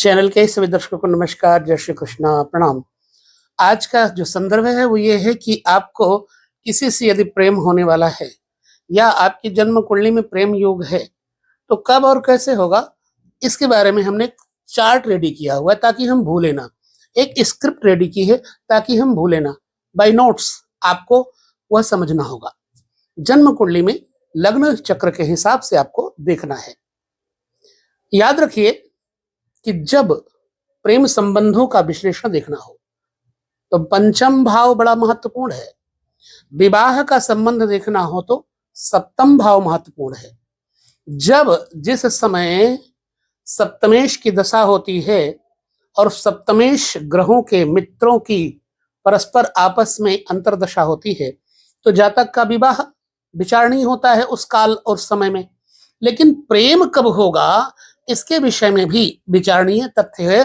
Channel के सभी दर्शकों को नमस्कार, जय श्री कृष्णा, प्रणाम। आज का जो संदर्भ है वो ये है कि आपको किसी से यदि प्रेम होने वाला है या आपकी जन्म कुंडली में प्रेम योग है तो कब और कैसे होगा, इसके बारे में हमने एक चार्ट रेडी किया हुआ है ताकि हम भूले ना। एक स्क्रिप्ट रेडी की है ताकि हम भूले ना। बाय नोट्स आपको वह समझना होगा। जन्म कुंडली में लग्न चक्र के हिसाब से आपको देखना है। याद रखिए कि जब प्रेम संबंधों का विश्लेषण देखना हो तो पंचम भाव बड़ा महत्वपूर्ण है। विवाह का संबंध देखना हो तो सप्तम भाव महत्वपूर्ण है। जब जिस समय सप्तमेश की दशा होती है और सप्तमेश ग्रहों के मित्रों की परस्पर आपस में अंतर्दशा होती है तो जातक का विवाह विचारणीय होता है उस काल और समय में। लेकिन प्रेम कब होगा इसके विषय में भी विचारणीय तथ्य है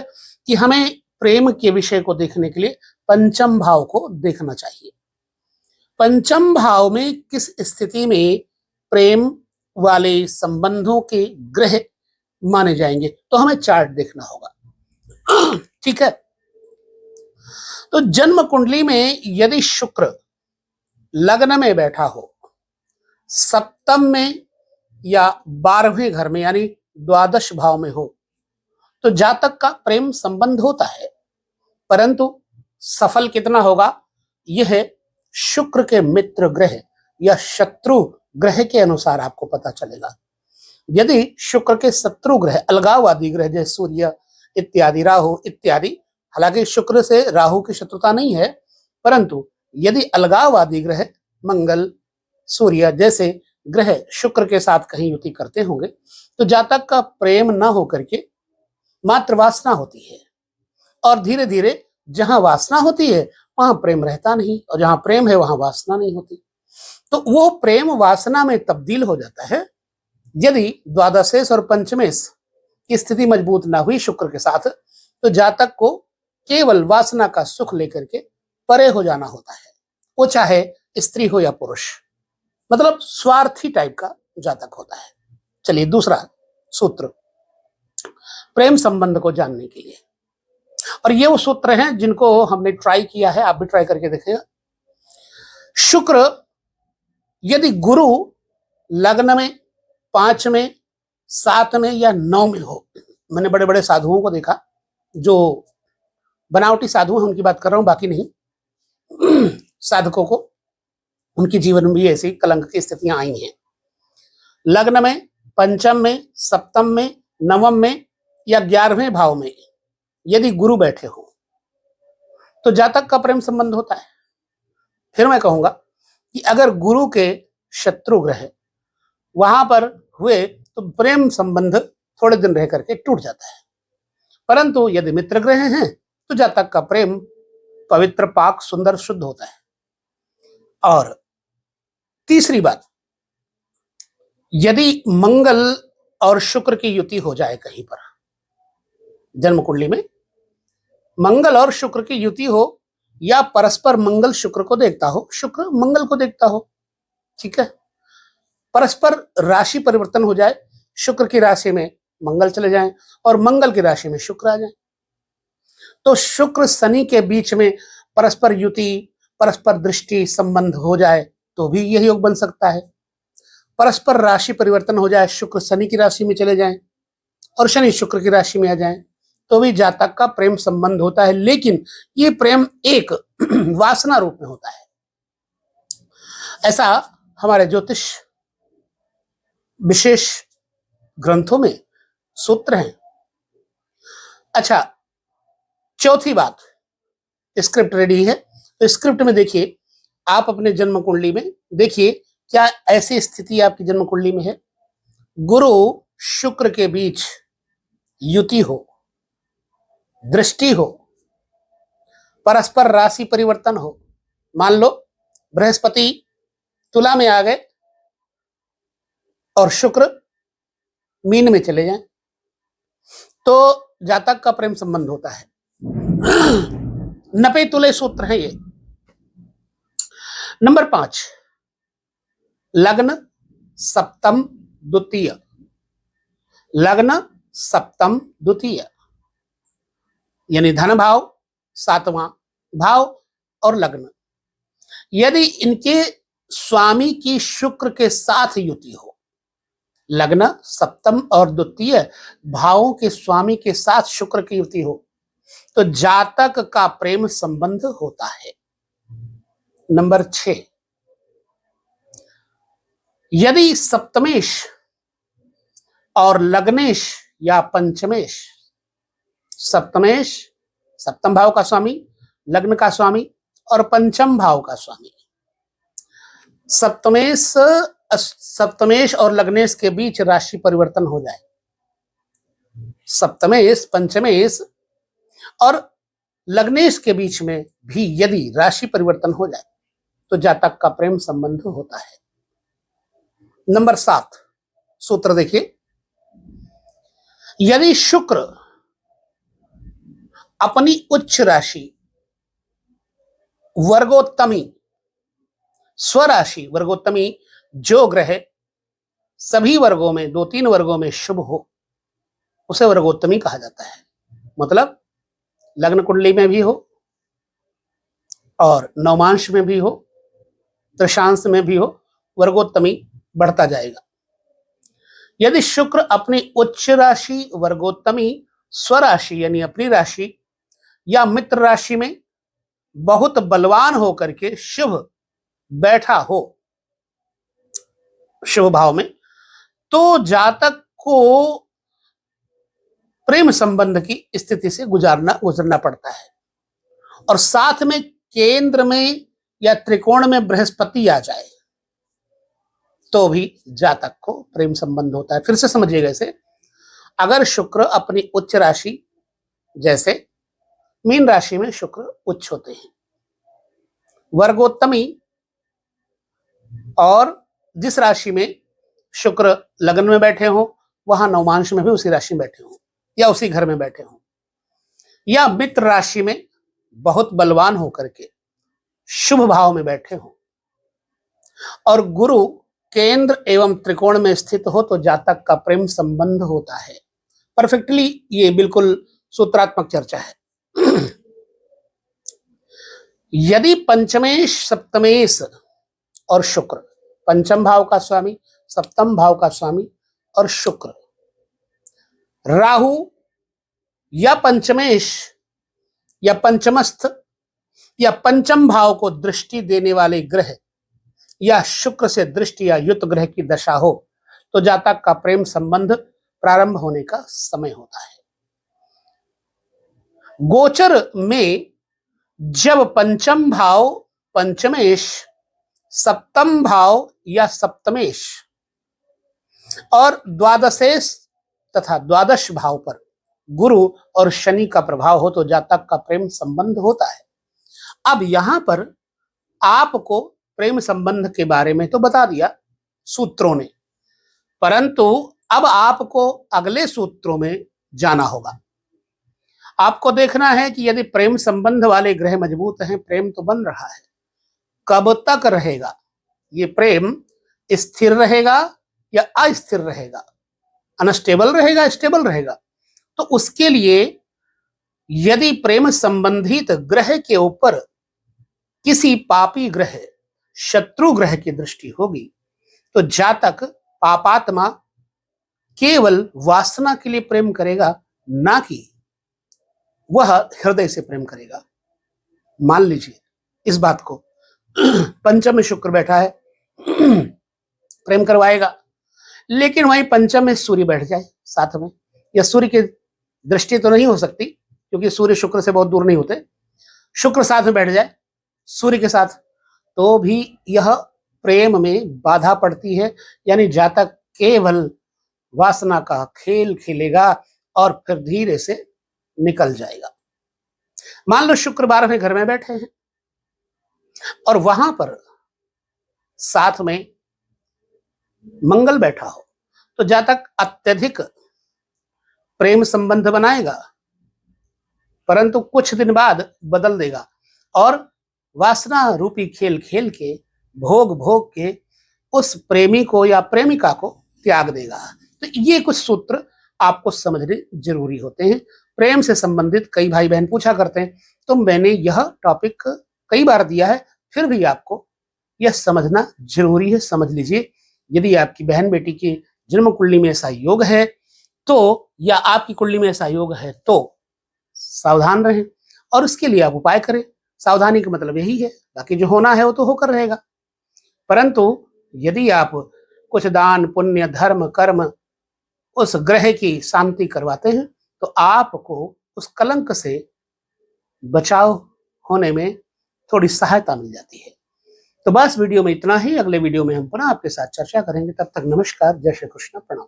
कि हमें प्रेम के विषय को देखने के लिए पंचम भाव को देखना चाहिए। पंचम भाव में किस स्थिति में प्रेम वाले संबंधों के ग्रह माने जाएंगे तो हमें चार्ट देखना होगा। ठीक है, तो जन्म कुंडली में यदि शुक्र लग्न में बैठा हो, सप्तम में या 12वें घर में यानी द्वादश भाव में हो तो जातक का प्रेम संबंध होता है, परंतु सफल कितना होगा यह शुक्र के मित्र ग्रह या शत्रु ग्रह के अनुसार आपको पता चलेगा। यदि शुक्र के शत्रु ग्रह अलगाववादी ग्रह जैसे सूर्य इत्यादि, राहु इत्यादि, हालांकि शुक्र से राहु की शत्रुता नहीं है, परंतु यदि अलगाववादी ग्रह मंगल सूर्य जैसे ग्रह शुक्र के साथ कहीं युति करते होंगे तो जातक का प्रेम न होकर के मात्र वासना होती है, और धीरे धीरे जहां वासना होती है वहां प्रेम रहता नहीं, और जहां प्रेम है वहां वासना नहीं होती। तो वो प्रेम वासना में तब्दील हो जाता है यदि द्वादशेश और पंचमेश की स्थिति मजबूत ना हुई शुक्र के साथ, तो जातक को केवल वासना का सुख लेकर के परे हो जाना होता है, वो चाहे स्त्री हो या पुरुष, मतलब स्वार्थी टाइप का जातक होता है। चलिए दूसरा सूत्र प्रेम संबंध को जानने के लिए, और ये वो सूत्र हैं जिनको हमने ट्राई किया है, आप भी ट्राई करके देखिएगा। शुक्र यदि गुरु लग्न में 5 में 7 में या 9 में हो, मैंने बड़े बड़े साधुओं को देखा, जो बनावटी साधु हैं उनकी बात कर रहा हूं, बाकी नहीं, साधकों को उनके जीवन में भी ऐसी कलंक की स्थितियां आई हैं। लग्न में, पंचम में, सप्तम में, नवम में या 11वें भाव में यदि गुरु बैठे हो तो जातक का प्रेम संबंध होता है। फिर मैं कहूंगा कि अगर गुरु के शत्रु ग्रह वहां पर हुए तो प्रेम संबंध थोड़े दिन रह करके टूट जाता है, परंतु यदि मित्र ग्रह हैं तो जातक का प्रेम पवित्र, पाक, सुंदर, शुद्ध होता है। और तीसरी बात, यदि मंगल और शुक्र की युति हो जाए कहीं पर जन्म कुंडली में, मंगल और शुक्र की युति हो या परस्पर मंगल शुक्र को देखता हो, शुक्र मंगल को देखता हो, ठीक है, परस्पर राशि परिवर्तन हो जाए, शुक्र की राशि में मंगल चले जाएं और मंगल की राशि में शुक्र आ जाए, तो शुक्र शनि के बीच में परस्पर युति, परस्पर दृष्टि संबंध हो जाए तो भी यही योग बन सकता है। परस्पर राशि परिवर्तन हो जाए, शुक्र शनि की राशि में चले जाएं और शनि शुक्र की राशि में आ जाएं तो भी जातक का प्रेम संबंध होता है, लेकिन ये प्रेम एक वासना रूप में होता है। ऐसा हमारे ज्योतिष विशेष ग्रंथों में सूत्र हैं। अच्छा, चौथी बात, स्क्रिप्ट रेडी है तो स्क्रिप्ट में देखिए, आप अपने जन्म कुंडली में देखिए क्या ऐसी स्थिति आपकी जन्म कुंडली में है। गुरु शुक्र के बीच युति हो, दृष्टि हो, परस्पर राशि परिवर्तन हो, मान लो बृहस्पति तुला में आ गए और शुक्र मीन में चले जाएं तो जातक का प्रेम संबंध होता है। 90 तुले सूत्र है ये। नंबर 5, लग्न सप्तम द्वितीय, लग्न सप्तम द्वितीय, यानी धन भाव, सातवां भाव और लग्न, यदि इनके स्वामी की शुक्र के साथ युति हो, लग्न सप्तम और द्वितीय भावों के स्वामी के साथ शुक्र की युति हो, तो जातक का प्रेम संबंध होता है। नंबर 6, यदि सप्तमेश और लग्नेश या पंचमेश, सप्तमेश सप्तम भाव का स्वामी, लग्न का स्वामी और पंचम भाव का स्वामी, सप्तमेश और लग्नेश के बीच राशि परिवर्तन हो जाए, सप्तमेश पंचमेश और लग्नेश के बीच में भी यदि राशि परिवर्तन हो जाए तो जातक का प्रेम संबंध होता है। नंबर 7, सूत्र देखिए, यदि शुक्र अपनी उच्च राशि वर्गोत्तमी, स्वराशि वर्गोत्तमी जो ग्रह सभी वर्गों में 2-3 वर्गों में शुभ हो, उसे वर्गोत्तमी कहा जाता है। मतलब लग्न कुंडली में भी हो और नवमांश में भी हो, त्रिशांश में भी हो, वर्गोत्तमी बढ़ता जाएगा। यदि शुक्र अपनी उच्च राशि वर्गोत्तमी स्वराशि यानी अपनी राशि या मित्र राशि में बहुत बलवान होकर के शुभ बैठा हो शुभ भाव में, तो जातक को प्रेम संबंध की स्थिति से गुजरना पड़ता है। और साथ में केंद्र में या त्रिकोण में बृहस्पति आ जाए तो भी जातक को प्रेम संबंध होता है। फिर से समझिएगा इसे, अगर शुक्र अपनी उच्च राशि, जैसे मीन राशि में शुक्र उच्च होते हैं, वर्गोत्तमी और जिस राशि में शुक्र लग्न में बैठे हो वहां नवमांश में भी उसी राशि में बैठे हो या उसी घर में बैठे हो, या मित्र राशि में बहुत बलवान होकर के शुभ भाव में बैठे हो और गुरु केंद्र एवं त्रिकोण में स्थित हो, तो जातक का प्रेम संबंध होता है। परफेक्टली ये बिल्कुल सूत्रात्मक चर्चा है। यदि पंचमेश सप्तमेश और शुक्र, पंचम भाव का स्वामी, सप्तम भाव का स्वामी और शुक्र, राहु या पंचमेश या पंचमस्थ या पंचम भाव को दृष्टि देने वाले ग्रह या शुक्र से दृष्टि या युत ग्रह की दशा हो, तो जातक का प्रेम संबंध प्रारंभ होने का समय होता है। गोचर में जब पंचम भाव पंचमेश, सप्तम भाव या सप्तमेश और द्वादशेश तथा द्वादश भाव पर गुरु और शनि का प्रभाव हो, तो जातक का प्रेम संबंध होता है। अब यहां पर आपको प्रेम संबंध के बारे में तो बता दिया सूत्रों ने, परंतु अब आपको अगले सूत्रों में जाना होगा। आपको देखना है कि यदि प्रेम संबंध वाले ग्रह मजबूत हैं, प्रेम तो बन रहा है, कब तक रहेगा ये प्रेम? स्थिर रहेगा या अस्थिर रहेगा, अनस्टेबल रहेगा, स्टेबल रहेगा? तो उसके लिए यदि प्रेम संबंधित ग्रह के ऊपर किसी पापी ग्रह, शत्रु ग्रह की दृष्टि होगी, तो जातक पापात्मा केवल वासना के लिए प्रेम करेगा, ना कि वह हृदय से प्रेम करेगा। मान लीजिए इस बात को, पंचम में शुक्र बैठा है, प्रेम करवाएगा, लेकिन वहीं पंचम में सूर्य बैठ जाए साथ में, या सूर्य की दृष्टि तो नहीं हो सकती क्योंकि सूर्य शुक्र से बहुत दूर नहीं होते, शुक्र साथ में बैठ जाए सूर्य के साथ, तो भी यह प्रेम में बाधा पड़ती है। यानी जातक केवल वासना का खेल खेलेगा और फिर धीरे से निकल जाएगा। मान लो शुक्र 12वें घर में बैठे हैं और वहां पर साथ में मंगल बैठा हो, तो जातक अत्यधिक प्रेम संबंध बनाएगा, परंतु कुछ दिन बाद बदल देगा और वासना रूपी खेल खेल के, भोग भोग के उस प्रेमी को या प्रेमिका को त्याग देगा। तो ये कुछ सूत्र आपको समझने जरूरी होते हैं। प्रेम से संबंधित कई भाई बहन पूछा करते हैं, तो मैंने यह टॉपिक कई बार दिया है, फिर भी आपको यह समझना जरूरी है। समझ लीजिए, यदि आपकी बहन बेटी की जन्म कुंडली में ऐसा योग है तो, या आपकी कुंडली में ऐसा योग है तो सावधान रहें और उसके लिए आप उपाय करें। सावधानी का मतलब यही है, बाकी जो होना है वो तो होकर रहेगा। परंतु यदि आप कुछ दान पुण्य धर्म कर्म उस ग्रह की शांति करवाते हैं तो आपको उस कलंक से बचाव होने में थोड़ी सहायता मिल जाती है। तो बस वीडियो में इतना ही। अगले वीडियो में हम पुनः आपके साथ चर्चा करेंगे। तब तक नमस्कार, जय श्री कृष्ण, प्रणाम।